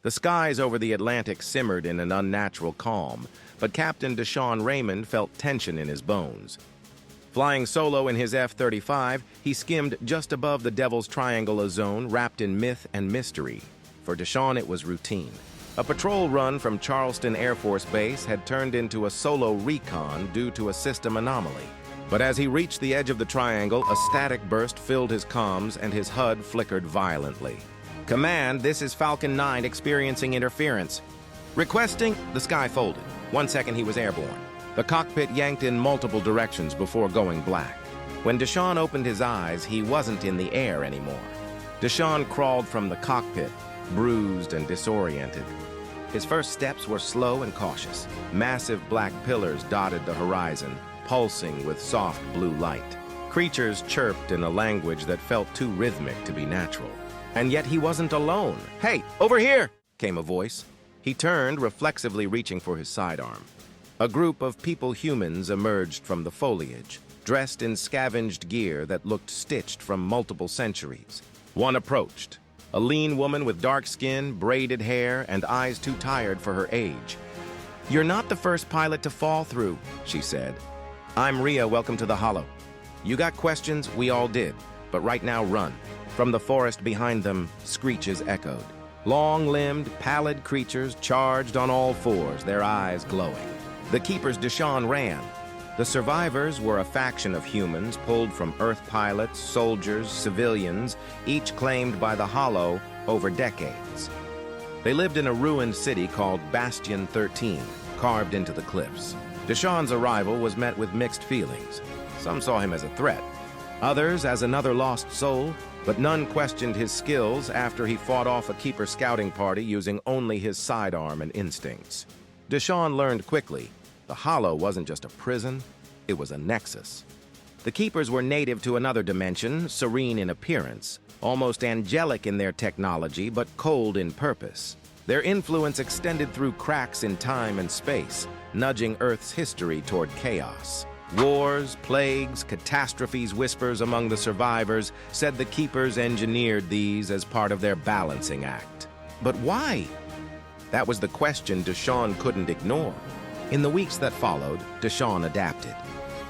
The skies over the Atlantic simmered in an unnatural calm, but Captain Deshawn Raymond felt tension in his bones. Flying solo in his F-35, he skimmed just above the Devil's Triangle, a zone wrapped in myth and mystery. For Deshawn, it was routine. A patrol run from Charleston Air Force Base had turned into a solo recon due to a system anomaly. But as he reached the edge of the triangle, a static burst filled his comms and his HUD flickered violently. "Command, this is Falcon 9 experiencing interference." Requesting, the sky folded. 1 second he was airborne. The cockpit yanked in multiple directions before going black. When Deshawn opened his eyes, he wasn't in the air anymore. Deshawn crawled from the cockpit, bruised and disoriented. His first steps were slow and cautious. Massive black pillars dotted the horizon, pulsing with soft blue light. Creatures chirped in a language that felt too rhythmic to be natural. And yet he wasn't alone. "Hey, over here!" came a voice. He turned, reflexively reaching for his sidearm. A group of people-humans emerged from the foliage, dressed in scavenged gear that looked stitched from multiple centuries. One approached, a lean woman with dark skin, braided hair, and eyes too tired for her age. "You're not the first pilot to fall through," she said. "I'm Rhea, welcome to the Hollow. You got questions? We all did. But right now, run." From the forest behind them, screeches echoed. Long-limbed, pallid creatures charged on all fours, their eyes glowing. The keepers Deshawn ran. The survivors were a faction of humans pulled from Earth pilots, soldiers, civilians, each claimed by the Hollow over decades. They lived in a ruined city called Bastion 13, carved into the cliffs. Deshawn's arrival was met with mixed feelings. Some saw him as a threat, others as another lost soul, but none questioned his skills after he fought off a Keeper scouting party using only his sidearm and instincts. Deshawn learned quickly, the Hollow wasn't just a prison, it was a nexus. The Keepers were native to another dimension, serene in appearance, almost angelic in their technology, but cold in purpose. Their influence extended through cracks in time and space, nudging Earth's history toward chaos. Wars, plagues, catastrophes, whispers among the survivors said the Keepers engineered these as part of their balancing act. But why? That was the question Deshawn couldn't ignore. In the weeks that followed, Deshawn adapted.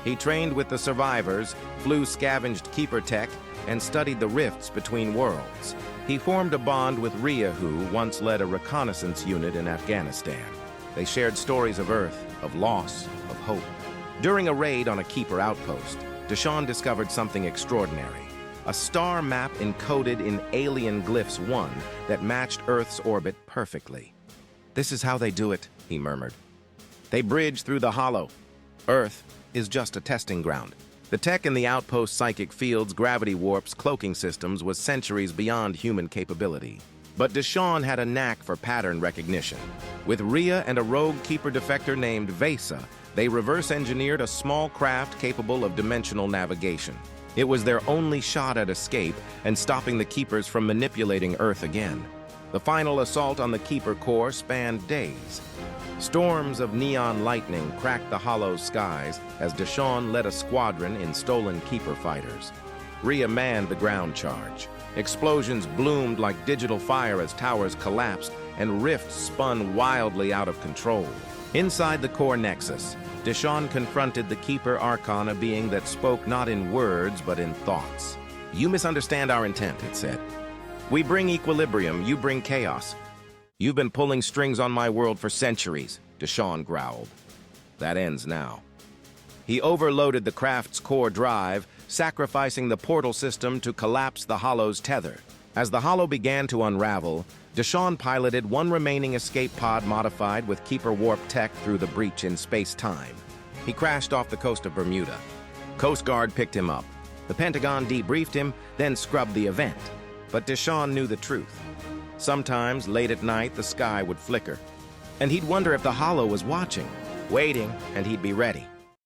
He trained with the survivors, flew scavenged Keeper tech, and studied the rifts between worlds. He formed a bond with Rhea, who once led a reconnaissance unit in Afghanistan. They shared stories of Earth, of loss, of hope. During a raid on a Keeper outpost, Deshawn discovered something extraordinary. A star map encoded in Alien Glyphs 1 that matched Earth's orbit perfectly. "This is how they do it," he murmured. "They bridge through the Hollow. Earth is just a testing ground." The tech in the outpost's psychic fields, gravity warps, cloaking systems was centuries beyond human capability. But Deshawn had a knack for pattern recognition. With Rhea and a rogue Keeper defector named Vesa, they reverse-engineered a small craft capable of dimensional navigation. It was their only shot at escape and stopping the Keepers from manipulating Earth again. The final assault on the Keeper core spanned days. Storms of neon lightning cracked the Hollow's skies as Deshawn led a squadron in stolen Keeper fighters. Rhea manned the ground charge. Explosions bloomed like digital fire as towers collapsed and rifts spun wildly out of control. Inside the core nexus, Deshawn confronted the Keeper Archon, a being that spoke not in words but in thoughts. "You misunderstand our intent," it said. "We bring equilibrium, you bring chaos. You've been pulling strings on my world for centuries," Deshawn growled. "That ends now." He overloaded the craft's core drive, sacrificing the portal system to collapse the Hollow's tether. As the Hollow began to unravel, Deshawn piloted one remaining escape pod modified with Keeper warp tech through the breach in space-time. He crashed off the coast of Bermuda. Coast Guard picked him up. The Pentagon debriefed him, then scrubbed the event. But Deshawn knew the truth. Sometimes, late at night, the sky would flicker, and he'd wonder if the Hollow was watching, waiting, and he'd be ready.